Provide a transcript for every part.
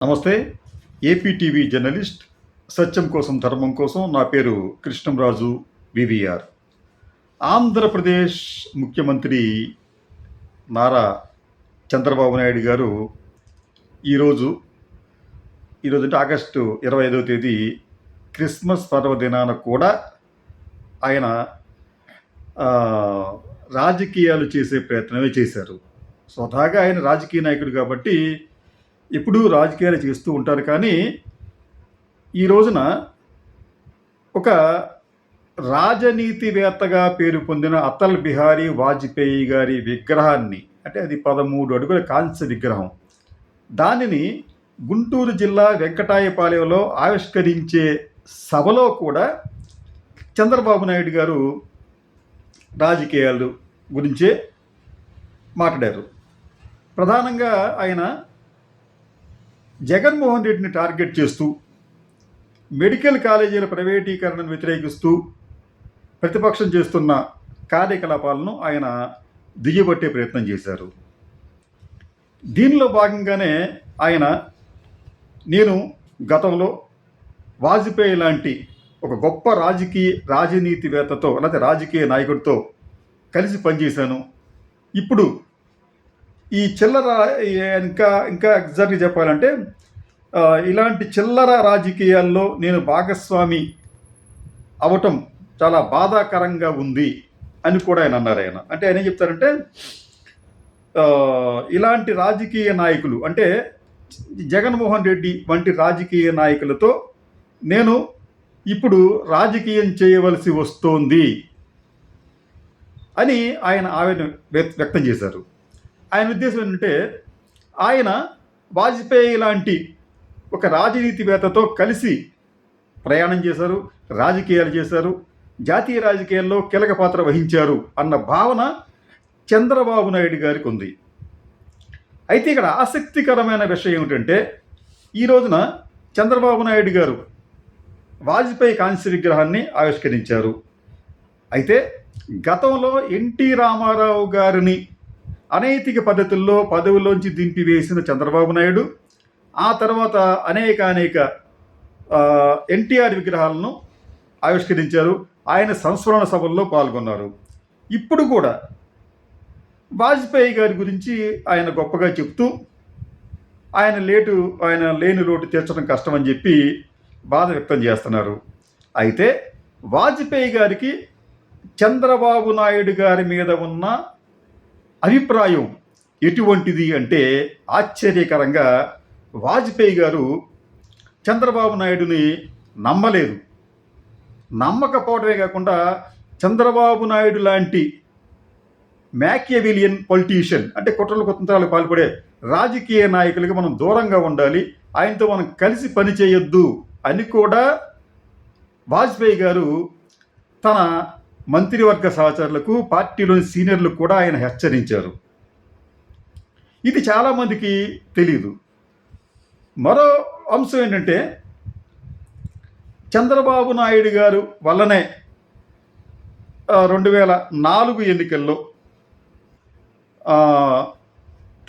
నమస్తే. APTV journalist సత్యం కోసం ధర్మం కోసం. నా పేరు కృష్ణంరాజు వివిఆర్. ఆంధ్రప్రదేశ్ ముఖ్యమంత్రి నారా చంద్రబాబు నాయుడు గారు ఈరోజు అంటే ఆగస్టు 25వ తేదీ క్రిస్మస్ పర్వదినాన కూడా ఆయన రాజకీయాలు చేసే ప్రయత్నమే చేశారు. స్వతహాగా ఆయన రాజకీయ నాయకుడు కాబట్టి ఎప్పుడూ రాజకీయాలు చేస్తూ ఉంటారు. కానీ ఈ రోజున ఒక రాజనీతివేత్తగా పేరు పొందిన అటల్ బిహారీ వాజ్పేయి గారి విగ్రహాన్ని, అంటే అది 13 అడుగుల కాంస్య విగ్రహం, దానిని గుంటూరు జిల్లా వెంకటాయపాలెంలో ఆవిష్కరించే సభలో కూడా చంద్రబాబు నాయుడు గారు రాజకీయాలు గురించే మాట్లాడారు. ప్రధానంగా ఆయన జగన్మోహన్ రెడ్డిని టార్గెట్ చేస్తూ మెడికల్ కాలేజీల ప్రైవేటీకరణను వ్యతిరేకిస్తూ ప్రతిపక్షం చేస్తున్న కార్యకలాపాలను ఆయన దియ్యబట్టే ప్రయత్నం చేశారు. దీనిలో భాగంగానే ఆయన నేను గతంలో వాజ్పేయి లాంటి ఒక గొప్ప రాజనీతివేత్తతో లేకపోతే రాజకీయ నాయకుడితో కలిసి పనిచేశాను. ఇప్పుడు ఈ చిల్లర ఇంకా ఎగ్జాక్ట్గా చెప్పాలంటే ఇలాంటి చిల్లర రాజకీయాల్లో నేను భాగస్వామి అవటం చాలా బాధాకరంగా ఉంది అని కూడా ఆయన అన్నారు. అంటే ఆయన ఏం చెప్తారంటే ఇలాంటి రాజకీయ నాయకులు అంటే జగన్మోహన్ రెడ్డి వంటి రాజకీయ నాయకులతో నేను ఇప్పుడు రాజకీయం చేయవలసి వస్తోంది అని ఆయన ఆవేదన వ్యక్తం చేశారు. ఆయన ఉద్దేశం ఏంటంటే ఆయన వాజ్పేయి లాంటి ఒక రాజనీతివేత్తతో కలిసి ప్రయాణం చేశారు, రాజకీయాలు చేశారు, జాతీయ రాజకీయాల్లో కీలక పాత్ర వహించారు అన్న భావన చంద్రబాబు నాయుడు గారికి ఉంది. అయితే ఇక్కడ ఆసక్తికరమైన విషయం ఏమిటంటే ఈ రోజున చంద్రబాబు నాయుడు గారు వాజ్పేయి కాంస్య విగ్రహాన్ని ఆవిష్కరించారు. అయితే గతంలో ఎన్టీ రామారావు గారిని అనైతిక పద్ధతుల్లో పదవిలోంచి దింపివేసిన చంద్రబాబు నాయుడు ఆ తర్వాత అనేక ఎన్టీఆర్ విగ్రహాలను ఆవిష్కరించారు. ఆయన సంస్మరణ సభల్లో పాల్గొన్నారు. ఇప్పుడు కూడా వాజ్పేయి గారి గురించి ఆయన గొప్పగా చెప్తూ ఆయన లేని లోటు తీర్చడం కష్టమని చెప్పి బాధ వ్యక్తం చేస్తున్నారు. అయితే వాజ్పేయి గారికి చంద్రబాబు నాయుడు గారి మీద ఉన్న అభిప్రాయం ఎటువంటిది అంటే ఆశ్చర్యకరంగా వాజ్పేయి గారు చంద్రబాబు నాయుడుని నమ్మలేదు. నమ్మకపోవడమే కాకుండా చంద్రబాబు నాయుడు లాంటి మ్యాకియవెలియన్ పొలిటీషియన్ అంటే కుట్రలు కుతంత్రాలకు పాల్పడే రాజకీయ నాయకులకి మనం దూరంగా ఉండాలి, ఆయనతో మనం కలిసి పనిచేయొద్దు అని కూడా వాజ్పేయి గారు తన మంత్రివర్గ సహచరులకు పార్టీలోని సీనియర్లకు కూడా ఆయన హెచ్చరించారు. ఇది చాలామందికి తెలియదు. మరో అంశం ఏంటంటే చంద్రబాబు నాయుడు గారు వల్లనే 2004 ఎన్నికల్లో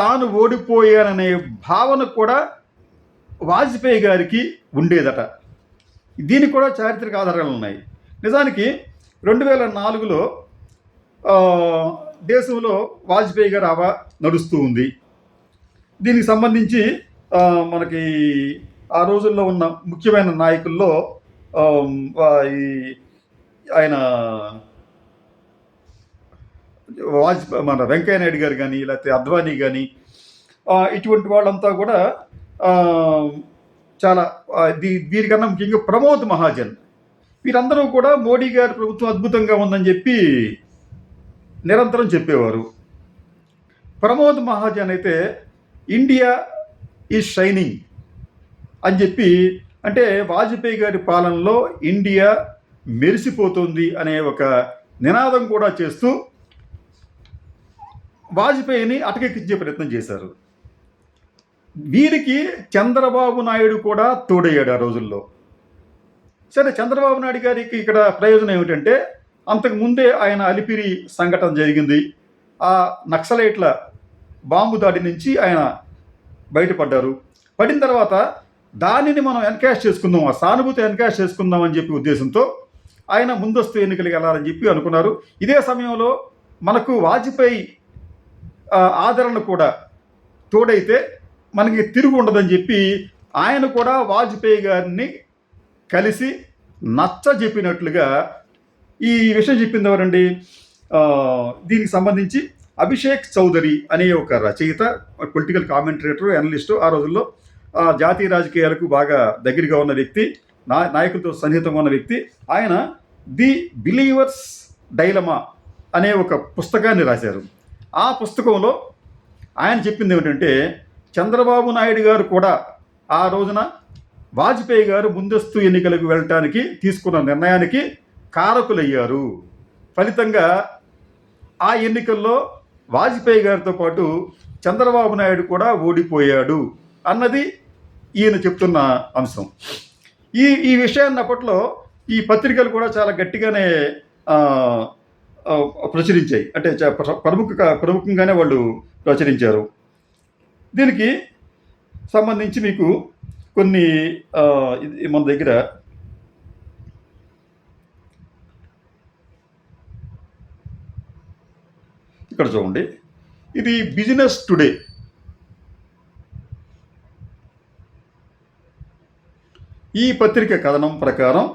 తాను ఓడిపోయాననే భావన కూడా వాజ్పేయి గారికి ఉండేదట. దీనికి కూడా చారిత్రక ఆధారాలు ఉన్నాయి. నిజానికి 2004లో దేశంలో వాజ్పేయి గారు హవా నడుస్తూ ఉంది. దీనికి సంబంధించి మనకి ఆ రోజుల్లో ఉన్న ముఖ్యమైన నాయకుల్లో ఆయన మన వెంకయ్య నాయుడు గారు కానీ లేకపోతే అద్వానీ కానీ ఇటువంటి వాళ్ళంతా కూడా చాలా వీరికన్నా ముఖ్యంగా ప్రమోద్ మహాజన్, వీరందరూ కూడా మోడీ గారి ప్రభుత్వం అద్భుతంగా ఉందని చెప్పి నిరంతరం చెప్పేవారు. ప్రమోద్ మహాజన్ అయితే ఇండియా ఈజ్ షైనింగ్ అని చెప్పి, అంటే వాజ్పేయి గారి పాలనలో ఇండియా మెరిసిపోతుంది అనే ఒక నినాదం కూడా చేస్తూ వాజ్పేయిని అటకెక్కించే ప్రయత్నం చేశారు. వీరికి చంద్రబాబు నాయుడు కూడా తోడయ్యాడు ఆ రోజుల్లో. సరే, చంద్రబాబు నాయుడు గారికి ఇక్కడ ప్రయోజనం ఏమిటంటే అంతకుముందే ఆయన అలిపిరి సంఘటన జరిగింది. ఆ నక్సలైట్ల బాంబు దాడి నుంచి ఆయన బయటపడ్డారు. పడిన తర్వాత దానిని మనం ఎన్కాష్ చేసుకుందాం, ఆ సానుభూతి ఎన్కాష్ చేసుకుందాం అని చెప్పి ఉద్దేశంతో ఆయన ముందస్తు ఎన్నికలకు వెళ్ళాలని చెప్పి అనుకున్నారు. ఇదే సమయంలో మనకు వాజ్పేయి ఆదరణ కూడా తోడైతే మనకి తిరుగు ఉండదని చెప్పి ఆయన కూడా వాజ్పేయి గారిని కలిసి నచ్చ చెప్పినట్లుగా ఈ విషయం చెప్పింది ఎవరండి? దీనికి సంబంధించి అభిషేక్ చౌదరి అనే ఒక రచయిత, పొలిటికల్ కామెంటరేటర్, అనలిస్టు, ఆ రోజుల్లో జాతీయ రాజకీయాలకు బాగా దగ్గరగా ఉన్న వ్యక్తి, నాయకులతో సన్నిహితంగా ఉన్న వ్యక్తి. ఆయన ది బిలీవర్స్ డైలమా అనే ఒక పుస్తకాన్ని రాశారు. ఆ పుస్తకంలో ఆయన చెప్పింది ఏమిటంటే, చంద్రబాబు నాయుడు గారు కూడా ఆ రోజున వాజ్పేయి గారు ముందస్తు ఎన్నికలకు వెళ్ళటానికి తీసుకున్న నిర్ణయానికి కారకులయ్యారు. ఫలితంగా ఆ ఎన్నికల్లో వాజ్పేయి గారితో పాటు చంద్రబాబు నాయుడు కూడా ఓడిపోయాడు అన్నది ఈయన చెప్తున్న అంశం. ఈ విషయాన్ని అప్పట్లో ఈ పత్రికలు కూడా చాలా గట్టిగానే ప్రచురించాయి, అంటే ప్రముఖంగానే వాళ్ళు ప్రచురించారు. దీనికి సంబంధించి మీకు కొన్ని మన దగ్గర ఇక్కడ చూడండి, ఇది బిజినెస్ టుడే. ఈ పత్రిక కథనం ప్రకారం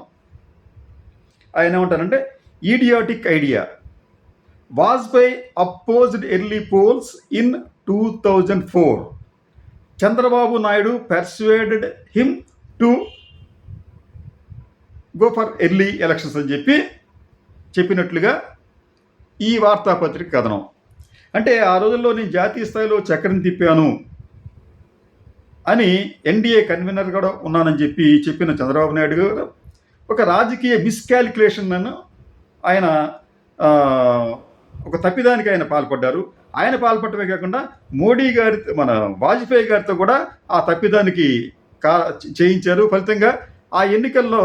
ఆయన ఏమంటారంటే, idiotic idea, Vajpayee opposed early polls in 2004, Chandrababu Naidu persuaded him to go for early elections అని చెప్పినట్లుగా ఈ వార్తాపత్రిక కథనం. అంటే ఆ రోజుల్లో నేను జాతీయ స్థాయిలో చక్రం తిప్పాను అని ఎన్డీఏ కన్వీనర్ కూడా ఉన్నానని చెప్పిన చంద్రబాబు నాయుడు గారు ఒక రాజకీయ మిస్కాలిక్యులేషన్ ఆయన ఒక తప్పిదానికి ఆయన పాల్పడ్డారు. ఆయన పాల్పడమే కాకుండా మోడీ గారి, మన వాజ్పేయి గారితో కూడా ఆ తప్పిదానికి చేయించారు. ఫలితంగా ఆ ఎన్నికల్లో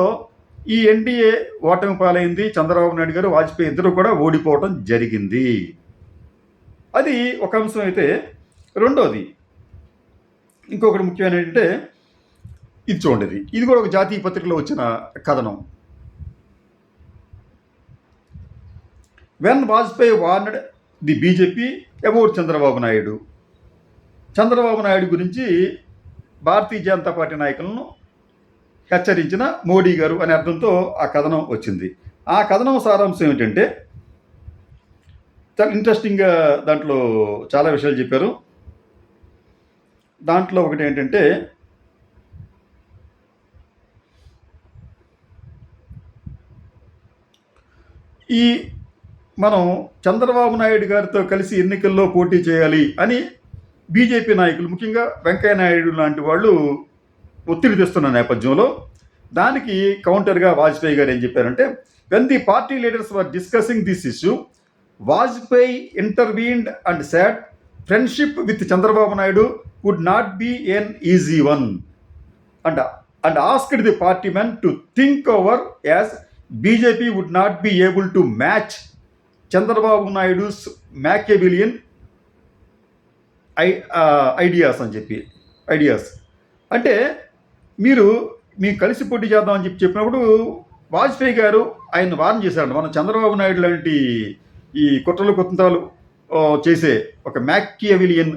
ఈ ఎన్డీఏ ఓటమి పాలైంది. చంద్రబాబు నాయుడు గారు, వాజ్పేయి ఇద్దరు కూడా ఓడిపోవడం జరిగింది. అది ఒక అంశం అయితే, రెండోది ఇంకొకటి ముఖ్యమైన ఏంటంటే, ఇది చూడండి, ఇది కూడా ఒక జాతీయ పత్రికలో వచ్చిన కథనం. When Vajpayee వార్నడ్ the BJP about Chandrababu Naidu, Chandrababu Naidu గురించి భారతీయ జనతా పార్టీ నాయకులను హెచ్చరించిన మోడీ గారు అనే అర్థంతో ఆ కథనం వచ్చింది. ఆ కథనం సారాంశం ఏమిటంటే, చాలా ఇంట్రెస్టింగ్గా దాంట్లో చాలా విషయాలు చెప్పారు. దాంట్లో ఒకటి ఏంటంటే, ఈ మనం చంద్రబాబు నాయుడు గారితో కలిసి ఎన్నికల్లో పోటీ చేయాలి అని బీజేపీ నాయకులు, ముఖ్యంగా వెంకయ్య నాయుడు లాంటి వాళ్ళు ఒత్తిడి తెస్తున్న నేపథ్యంలో దానికి కౌంటర్గా వాజ్పేయి గారు ఏం చెప్పారంటే, when the party leaders were discussing this issue, Vajpayee intervened and said friendship with Chandrababu Naidu would not be an easy one and asked the party men to think over as BJP would not be able to match Chandrababu Naidu's Machiavellian ideas అంటే మేము కలిసి పోటీ చేద్దామని చెప్పినప్పుడు వాజ్పేయి గారు ఆయన warn చేశారు. మనం చంద్రబాబు నాయుడు లాంటి ఈ కుట్రలు కుతంత్రాలు చేసే ఒక మ్యాకియవెలియన్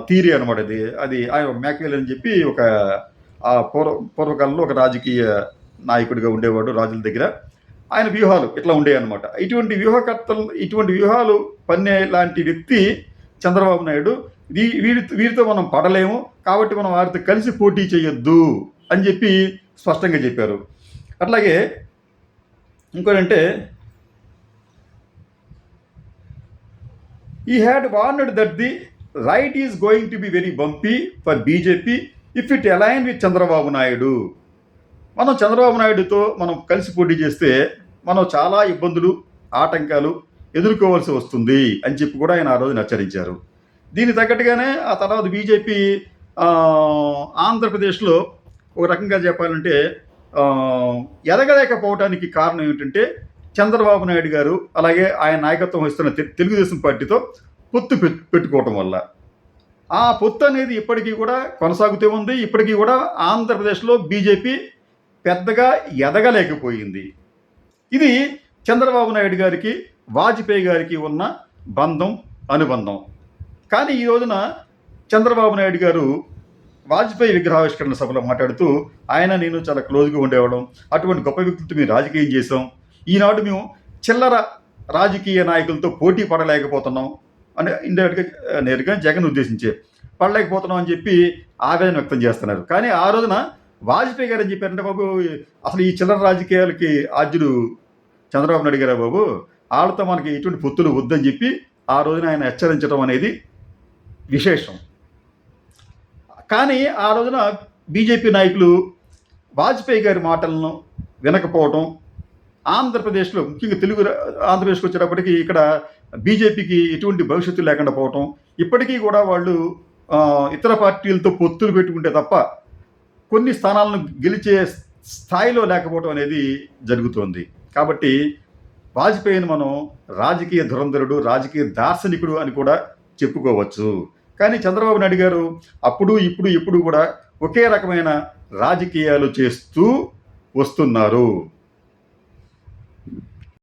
థియరీ అనమాట. అది ఆయన మ్యాకియవెలియన్ అని చెప్పి ఒక పూర్వకాలంలో ఒక రాజకీయ నాయకుడిగా ఉండేవాడు రాజుల దగ్గర. ఆయన వ్యూహాలు ఇట్లా ఉండేవన్నమాట. ఇటువంటి వ్యూహాలు పన్నే లాంటి వ్యక్తి చంద్రబాబు నాయుడు. వీరితో మనం పడలేము, కాబట్టి మనం వారితో కలిసి పోటీ చేయొద్దు అని చెప్పి స్పష్టంగా చెప్పారు. అట్లాగే ఇంకోటంటే, he had warned that the right is going to be very bumpy for BJP if it align with Chandrababu Naidu. మనం చంద్రబాబు నాయుడుతో మనం కలిసి పోటీ చేస్తే మనం చాలా ఇబ్బందులు, ఆటంకాలు ఎదుర్కోవాల్సి వస్తుంది అని చెప్పి కూడా ఆయన ఆ రోజున హెచ్చరించారు. దీనికి తగ్గట్టుగానే ఆ తర్వాత బీజేపీ ఆంధ్రప్రదేశ్లో ఒక రకంగా చెప్పాలంటే ఎదగలేకపోవడానికి కారణం ఏమిటంటే, చంద్రబాబు నాయుడు గారు అలాగే ఆయన నాయకత్వం వహిస్తున్న తెలుగుదేశం పార్టీతో పొత్తు పెట్టుకోవటం వల్ల. ఆ పొత్తు అనేది ఇప్పటికీ కూడా కొనసాగుతూ ఉంది. ఇప్పటికీ కూడా ఆంధ్రప్రదేశ్లో బీజేపీ పెద్దగా ఎదగలేకపోయింది. ఇది చంద్రబాబు నాయుడు గారికి, వాజ్పేయి గారికి ఉన్న బంధం, అనుబంధం. కానీ ఈ రోజున చంద్రబాబు నాయుడు గారు వాజ్పేయి విగ్రహావిష్కరణ సభలో మాట్లాడుతూ, ఆయన నేను చాలా క్లోజ్గా ఉండేవాళ్ళం, అటువంటి గొప్ప వ్యక్తులతో మేము రాజకీయం చేసాం, ఈనాడు మేము చిల్లర రాజకీయ నాయకులతో పోటీ పడలేకపోతున్నాం అని ఇండైరెక్ట్గా నేరుగా జగన్ ఉద్దేశించే పడలేకపోతున్నాం అని చెప్పి ఆవేదన వ్యక్తం చేస్తున్నారు. కానీ ఆ రోజున వాజ్పేయి గారు ఏం చెప్పారంటే, బాబు అసలు ఈ చిల్లర రాజకీయాలకి ఆద్యుడు చంద్రబాబు నాయుడు గారా బాబు, వాళ్ళతో మనకి ఎటువంటి పొత్తులు వద్దని చెప్పి ఆ రోజున ఆయన హెచ్చరించడం అనేది విశేషం. కానీ ఆ రోజున బీజేపీ నాయకులు వాజ్పేయి గారి మాటలను వినకపోవటం, ఆంధ్రప్రదేశ్లో ముఖ్యంగా ఆంధ్రప్రదేశ్కి వచ్చేటప్పటికి ఇక్కడ బీజేపీకి ఎటువంటి భవిష్యత్తు లేకుండా పోవటం, ఇప్పటికీ కూడా వాళ్ళు ఇతర పార్టీలతో పొత్తులు పెట్టుకుంటే తప్ప కొన్ని స్థానాలను గెలిచే స్థాయిలో లేకపోవడం అనేది జరుగుతోంది. కాబట్టి వాజ్పేయిని మనం రాజకీయ ధురంధరుడు, రాజకీయ దార్శనికుడు అని కూడా చెప్పుకోవచ్చు. కానీ చంద్రబాబు నాయుడు గారు అప్పుడు ఇప్పుడు కూడా ఒకే రకమైన రాజకీయాలు చేస్తూ వస్తున్నారు.